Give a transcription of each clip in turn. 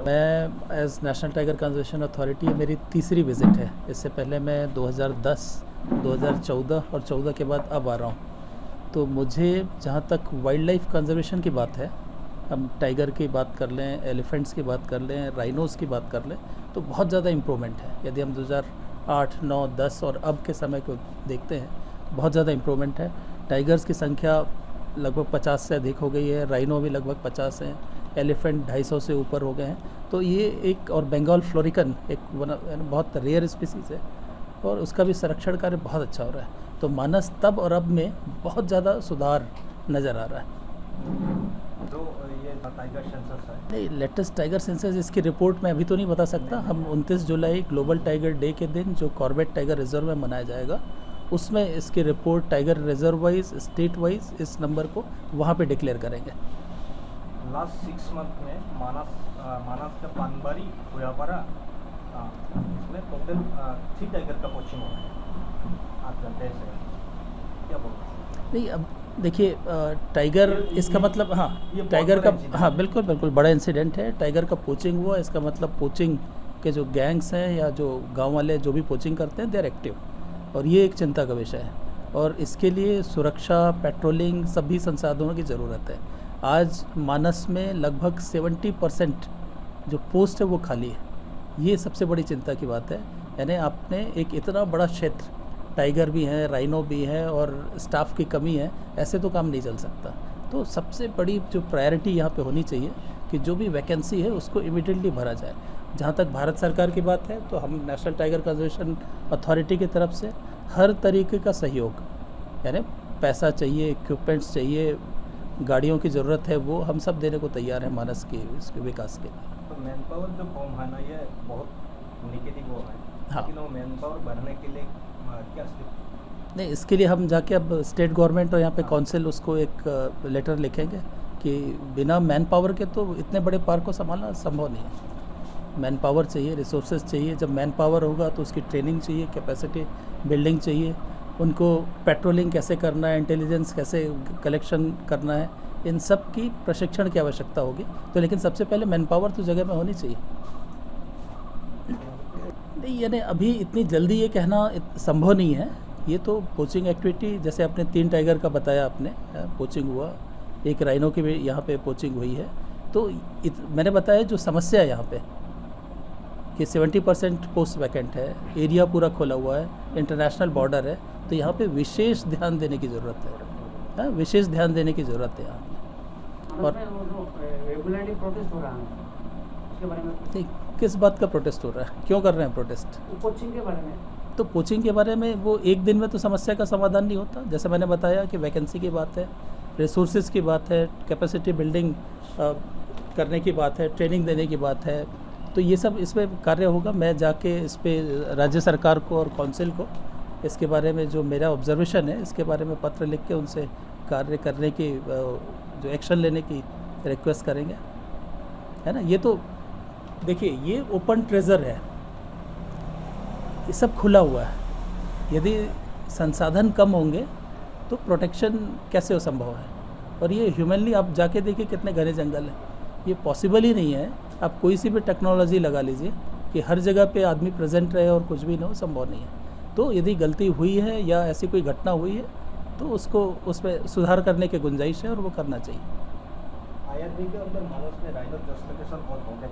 मैं as National Tiger Conservation Authority मेरी तीसरी विज़िट है। इससे पहले मैं 2010, 2014 और 14 के बाद अब आ रहा हूँ। तो मुझे जहाँ तक वाइल्ड लाइफ कंजर्वेशन की बात है, हम टाइगर की बात कर लें, एलिफेंट्स की बात कर लें, राइनोज़ की बात कर लें, तो बहुत ज़्यादा इम्प्रूवमेंट है। यदि हम 2008, 9, 10 और अब के समय को देखते हैं, बहुत ज़्यादा इम्प्रूवमेंट है। टाइगर्स की संख्या लगभग 50 से अधिक हो गई है, राइनो भी लगभग 50 हैं, एलिफेंट 250 से ऊपर हो गए हैं। तो ये एक, और बंगाल फ्लोरिकन एक बहुत रेयर स्पीसीज़ है और उसका भी संरक्षण कार्य बहुत अच्छा हो रहा है। तो मानस तब और अब में बहुत ज़्यादा सुधार नज़र आ रहा है। जो ये टाइगर सेंसस है, नहीं, लेटेस्ट टाइगर सेंसस इसकी रिपोर्ट मैं अभी तो नहीं बता सकता। हम 29 जुलाई ग्लोबल टाइगर डे के दिन जो कॉर्बेट टाइगर रिजर्व में मनाया जाएगा, उसमें इसकी report tiger reserve wise, state wise इस नंबर को वहाँ पे डिक्लेयर करेंगे। लास्ट 6 मंथ में मानस का पानबारी हुआपारा इसमें टोटल 3 टाइगर का पोचिंग हो रहा है। आप जानते हैं क्या बोलते नहीं, अब देखिए, टाइगर इसका मतलब, हाँ, ये टाइगर बहुत बड़ा का, इंसिडेंट हाँ, है। बिल्कुल बिल्कुल बड़ा इंसिडेंट है। टाइगर का पोचिंग हुआ, इसका मतलब पोचिंग के जो गैंग्स हैं या जो गांव वाले जो भी पोचिंग करते हैं, दे आर एक्टिव, और ये एक चिंता का विषय है। और इसके लिए सुरक्षा, पेट्रोलिंग, सभी संसाधनों की ज़रूरत है। आज मानस में लगभग 70% जो पोस्ट है वो खाली है। ये सबसे बड़ी चिंता की बात है। यानी आपने एक इतना बड़ा क्षेत्र, टाइगर भी हैं, राइनो भी हैं, और स्टाफ की कमी है, ऐसे तो काम नहीं चल सकता। तो सबसे बड़ी जो प्रायोरिटी यहाँ पे होनी चाहिए कि जो भी वैकेंसी है उसको इमीडिएटली भरा जाए। जहाँ तक भारत सरकार की बात है, तो हम नेशनल टाइगर कंजर्वेशन अथॉरिटी की तरफ से हर तरीके का सहयोग, यानी पैसा चाहिए, इक्विपमेंट्स चाहिए, गाड़ियों की ज़रूरत है, वो हम सब देने को तैयार हैं मानस के इसके विकास के लिए। तो मैन पावर जो कम है ना, ये बहुत निगेटिव वो है। हाँ। लेकिन वो मैन पावर बढ़ने के लिए क्या स्टेप? नहीं, इसके लिए हम जाके अब स्टेट गवर्नमेंट और यहाँ पे काउंसिल उसको एक लेटर लिखेंगे कि बिना मैन पावर के तो इतने बड़े पार्क को संभालना संभव नहीं है। मैन पावर चाहिए, रिसोर्सेज चाहिए। जब मैन पावर होगा तो उसकी ट्रेनिंग चाहिए, कैपेसिटी बिल्डिंग चाहिए, उनको पेट्रोलिंग कैसे करना है, इंटेलिजेंस कैसे कलेक्शन करना है, इन सब की प्रशिक्षण की आवश्यकता होगी। तो लेकिन सबसे पहले मैन पावर तो जगह में होनी चाहिए। नहीं, यानी अभी इतनी जल्दी ये कहना संभव नहीं है। ये तो पोचिंग एक्टिविटी, जैसे आपने 3 टाइगर का बताया, आपने पोचिंग हुआ, एक राइनो की भी यहाँ पे पोचिंग हुई है। तो मैंने बताया जो समस्या है यहाँ पे कि 70% पोस्ट वैकेंट है, एरिया पूरा खोला हुआ है, इंटरनेशनल बॉर्डर है, तो यहाँ पे विशेष ध्यान देने की ज़रूरत है। विशेष ध्यान देने की ज़रूरत है यहाँ पे। और रेगुलरली प्रोटेस्ट हो रहा है, उसके बारे में नहीं, किस बात का प्रोटेस्ट हो रहा है, क्यों कर रहे हैं प्रोटेस्ट? कोचिंग के बारे में। तो कोचिंग के बारे में वो एक दिन में तो समस्या का समाधान नहीं होता। जैसे मैंने बताया कि वैकेंसी की बात है, रिसोर्सेज की बात है, कैपेसिटी बिल्डिंग करने की बात है, ट्रेनिंग देने की बात है। तो ये सब इसमें कार्य होगा। मैं जाके इस पे राज्य सरकार को और काउंसिल को इसके बारे में जो मेरा ऑब्जर्वेशन है, इसके बारे में पत्र लिख के उनसे कार्य करने की, जो एक्शन लेने की रिक्वेस्ट करेंगे, है ना। ये तो देखिए, ये ओपन ट्रेजर है, ये सब खुला हुआ है। यदि संसाधन कम होंगे तो प्रोटेक्शन कैसे हो संभव है? और ये ह्यूमनली आप जाके देखिए कितने घने जंगल हैं, ये पॉसिबल ही नहीं है। आप कोई सी भी टेक्नोलॉजी लगा लीजिए कि हर जगह पे आदमी प्रेजेंट रहे और कुछ भी ना हो, संभव नहीं है। तो यदि गलती हुई है या ऐसी कोई घटना हुई है तो उसको, उसमें सुधार करने की गुंजाइश है और वो करना चाहिए। IRB के अंदर मानस में राइनो जस्टिफिकेशन और हो गए।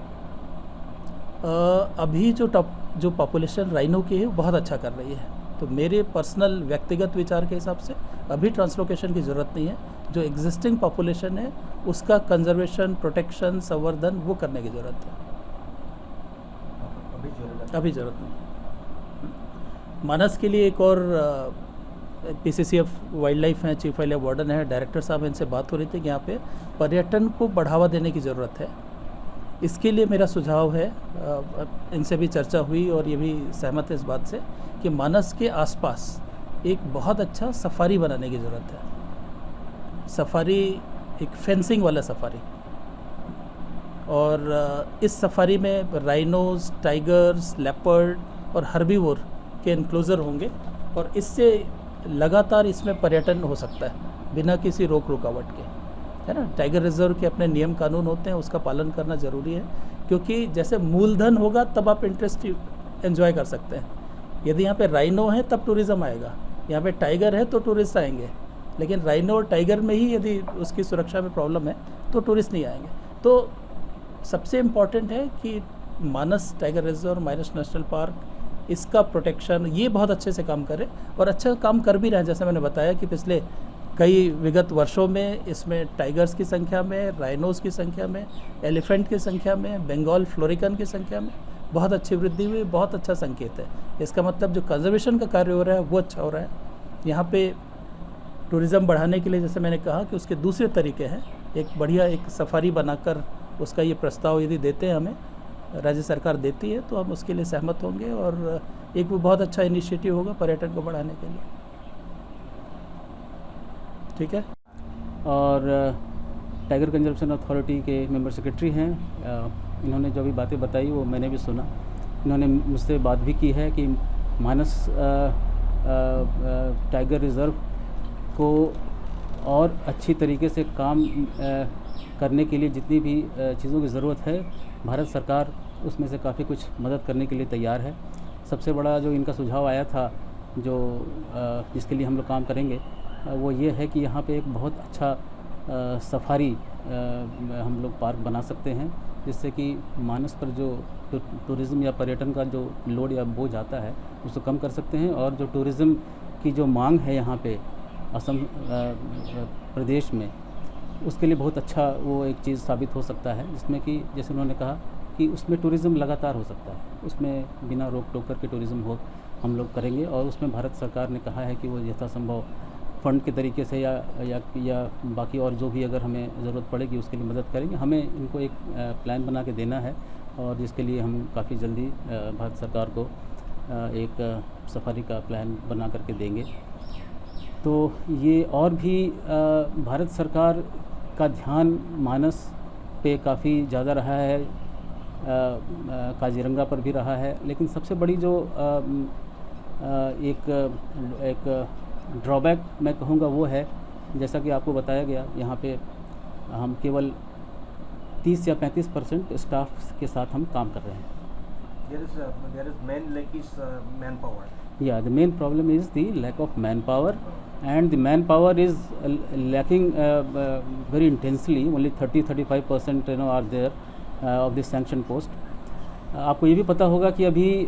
अभी जो पॉपुलेशन राइनो की है वो बहुत अच्छा कर रही है। तो मेरे पर्सनल व्यक्तिगत विचार के हिसाब से अभी ट्रांसलोकेशन की ज़रूरत नहीं है। जो एग्जिस्टिंग पॉपुलेशन है उसका कंजर्वेशन, प्रोटेक्शन, संवर्धन वो करने की ज़रूरत है। अभी ज़रूरत नहीं है। मानस के लिए एक और PCCF वाइल्ड लाइफ हैं, चीफ वाइल्ड लाइफ वार्डन है, डायरेक्टर साहब, इनसे बात हो रही थी कि यहाँ पे पर्यटन को बढ़ावा देने की ज़रूरत है। इसके लिए मेरा सुझाव है, इनसे भी चर्चा हुई और ये भी सहमत है इस बात से कि मानस के आसपास एक बहुत अच्छा सफारी बनाने की ज़रूरत है। सफारी, एक फेंसिंग वाला सफारी, और इस सफारी में राइनोज, टाइगर्स, लेपर्ड और हर्बीवोर के इनक्लोजर होंगे, और इससे लगातार इसमें पर्यटन हो सकता है बिना किसी रोक रुकावट के। है ना। टाइगर रिजर्व के अपने नियम कानून होते हैं, उसका पालन करना ज़रूरी है, क्योंकि जैसे मूलधन होगा तब आप इंटरेस्ट एंजॉय कर सकते हैं। यदि यहाँ पे राइनो है तब टूरिज़्म आएगा, यहाँ पे टाइगर है तो टूरिस्ट आएंगे, लेकिन राइनो और टाइगर में ही यदि उसकी सुरक्षा में प्रॉब्लम है तो टूरिस्ट नहीं आएंगे। तो सबसे इम्पॉर्टेंट है कि मानस टाइगर रिजर्व, मानस नेशनल पार्क, इसका प्रोटेक्शन ये बहुत अच्छे से काम करे और अच्छा काम कर भी रहे हैं। जैसे मैंने बताया कि पिछले कई विगत वर्षों में इसमें टाइगर्स की संख्या में, राइनोज़ की संख्या में, एलिफेंट की संख्या में, बंगाल फ्लोरिकन की संख्या में बहुत अच्छी वृद्धि हुई, बहुत अच्छा संकेत है। इसका मतलब जो कंजर्वेशन का कार्य हो रहा है वो अच्छा हो रहा है। यहाँ पे टूरिज़्म बढ़ाने के लिए जैसे मैंने कहा कि उसके दूसरे तरीके हैं, एक बढ़िया एक सफारी बनाकर उसका ये प्रस्ताव यदि देते हैं हमें, राज्य सरकार देती है, तो हम उसके लिए सहमत होंगे और एक वो बहुत अच्छा इनिशिएटिव होगा पर्यटन को बढ़ाने के लिए। ठीक है। और टाइगर कंजर्वेशन अथॉरिटी के मेंबर सेक्रेटरी हैं, इन्होंने जो भी बातें बताई वो मैंने भी सुना। इन्होंने मुझसे बात भी की है कि मानस टाइगर रिज़र्व को और अच्छी तरीके से काम करने के लिए जितनी भी चीज़ों की ज़रूरत है, भारत सरकार उसमें से काफ़ी कुछ मदद करने के लिए तैयार है। सबसे बड़ा जो इनका सुझाव आया था, जो जिसके लिए हम लोग काम करेंगे, वो ये है कि यहाँ पे एक बहुत अच्छा सफारी हम लोग पार्क बना सकते हैं, जिससे कि मानस पर जो टूरिज़्म या पर्यटन का जो लोड या बोझ आता है उसको कम कर सकते हैं। और जो टूरिज़्म की जो मांग है यहाँ पे असम प्रदेश में, उसके लिए बहुत अच्छा वो एक चीज़ साबित हो सकता है, जिसमें कि जैसे उन्होंने कहा कि उसमें टूरिज़्म लगातार हो सकता है, उसमें बिना रोक टोक करके टूरिज़्म हो हम लोग करेंगे। और उसमें भारत सरकार ने कहा है कि वो यथासंभव फ़ंड के तरीके से या बाकी और जो भी अगर हमें ज़रूरत पड़ेगी उसके लिए मदद करेंगे। हमें इनको एक प्लान बना के देना है और जिसके लिए हम काफ़ी जल्दी भारत सरकार को एक सफारी का प्लान बना करके देंगे। तो ये और भी भारत सरकार का ध्यान मानस पे काफ़ी ज़्यादा रहा है, काजीरंगा पर भी रहा है, लेकिन सबसे बड़ी जो एक ड्रॉबैक मैं कहूँगा वो है, जैसा कि आपको बताया गया, यहाँ पे हम केवल 30 या 35% स्टाफ के साथ हम काम कर रहे हैं। There is main lack is manpower. Yeah, the main problem is the lack of manpower, and the manpower is lacking very intensely. Only 30-35% are there of the sanction post. आपको ये भी पता होगा कि अभी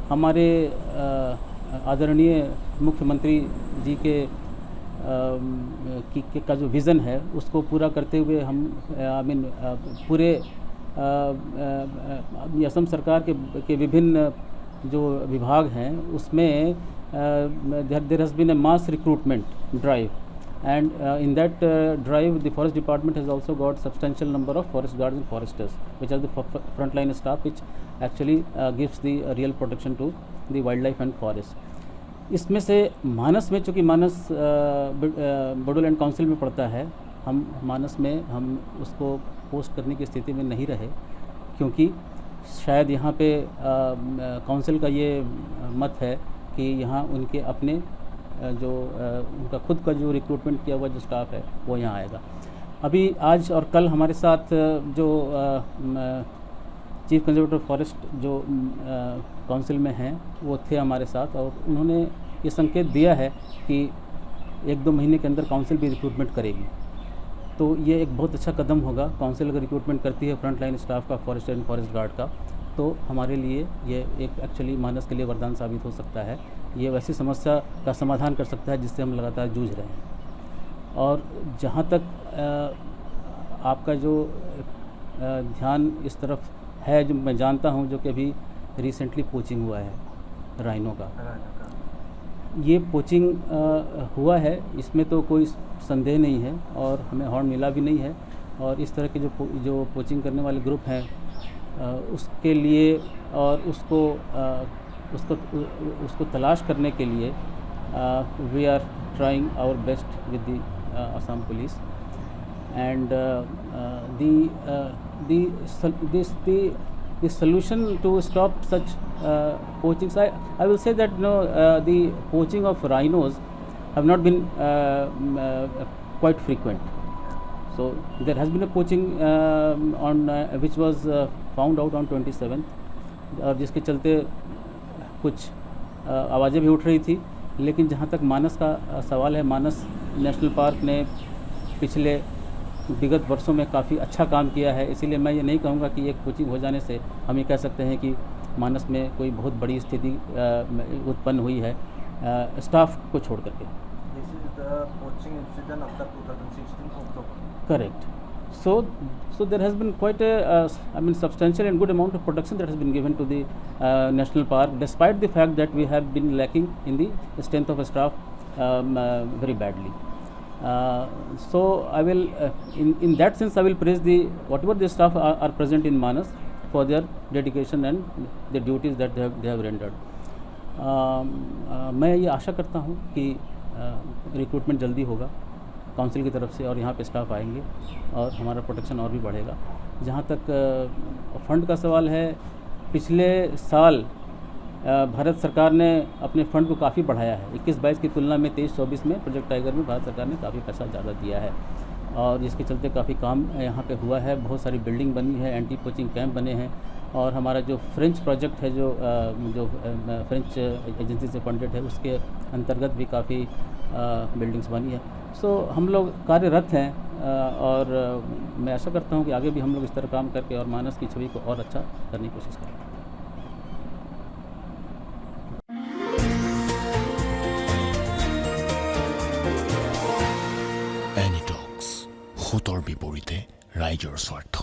हमारे आदरणीय मुख्यमंत्री जी के का जो विज़न है उसको पूरा करते हुए हम पूरे असम सरकार के विभिन्न जो विभाग हैं उसमें there has been a mass recruitment drive, and in that drive the forest department has also got substantial number of forest guards and foresters, which are the frontline staff which actually gives the real protection to the wildlife and forest. इसमें से मानस में, चूँकि मानस Bodoland council में पड़ता है, हम मानस में हम उसको पोस्ट करने की स्थिति में नहीं रहे, क्योंकि शायद यहाँ पे काउंसिल का ये मत है कि यहाँ उनके अपने जो उनका खुद का जो रिक्रूटमेंट किया हुआ जो स्टाफ है वो यहाँ आएगा। अभी आज और कल हमारे साथ जो चीफ कंजर्वेटर फॉरेस्ट जो काउंसिल में हैं वो थे हमारे साथ, और उन्होंने ये संकेत दिया है कि 1-2 महीने के अंदर काउंसिल भी रिक्रूटमेंट करेगी। तो ये एक बहुत अच्छा कदम होगा। काउंसिल अगर रिक्रूटमेंट करती है फ्रंट लाइन स्टाफ का, फॉरेस्ट एंड फॉरेस्ट गार्ड का, तो हमारे लिए ये एक एक्चुअली मानस के लिए वरदान साबित हो सकता है। ये वैसी समस्या का समाधान कर सकता है जिससे हम लगातार जूझ रहे हैं। और जहाँ तक आपका जो ध्यान इस तरफ है, जो मैं जानता हूँ, जो कि अभी रिसेंटली पोचिंग हुआ है राइनो का, ये पोचिंग हुआ है, इसमें तो कोई संदेह नहीं है और हमें हॉर्न मिला भी नहीं है। और इस तरह के जो पोचिंग करने वाले ग्रुप हैं उसके लिए और उसको तलाश करने के लिए we are trying our best with the Assam Police, and the solution to stop such poachings, I will say that the poaching of rhinos have not been quite frequent. So there has been a poaching on which was found out on 27th, और जिसके चलते कुछ आवाज़ें भी उठ रही थी। लेकिन जहाँ तक मानस का सवाल है, मानस नेशनल पार्क ने पिछले विगत वर्षों में काफ़ी अच्छा काम किया है, इसीलिए मैं ये नहीं कहूँगा कि एक कोचिंग हो जाने से हम ये कह सकते हैं कि मानस में कोई बहुत बड़ी स्थिति उत्पन्न हुई है स्टाफ को छोड़ करके। This is the poaching incident of the 2016 October. Correct. So there has been quite a substantial and good amount of protection that has been given to the national park, despite the fact that we have been lacking in the strength of staff very badly. So I will, in that sense, I will praise whatever the staff are present in Manas for their dedication and the duties that they have rendered. मैं ये आशा करता हूँ कि recruitment जल्दी होगा council की तरफ से और यहाँ पे स्टाफ आएंगे और हमारा प्रोटेक्शन और भी बढ़ेगा। जहाँ तक फ़ंड का सवाल है, पिछले साल भारत सरकार ने अपने फ़ंड को काफ़ी बढ़ाया है। 21-22 की तुलना में 23-24 में प्रोजेक्ट टाइगर में भारत सरकार ने काफ़ी पैसा ज़्यादा दिया है और जिसके चलते काफ़ी काम यहाँ पे हुआ है। बहुत सारी बिल्डिंग बनी है, एंटी पोचिंग कैंप बने हैं और हमारा जो फ्रेंच प्रोजेक्ट है जो फ्रेंच एजेंसी से फंडेड है, उसके अंतर्गत भी काफ़ी बिल्डिंग्स बनी है। सो हम लोग कार्यरत हैं और मैं आशा करता हूँ कि आगे भी हम लोग इस तरह काम करके और मानस की छवि को और अच्छा करने की कोशिश करेंगे। এনিটক্স, হুতৰ বিপৰীতে ৰাইজৰ স্বাৰ্থ।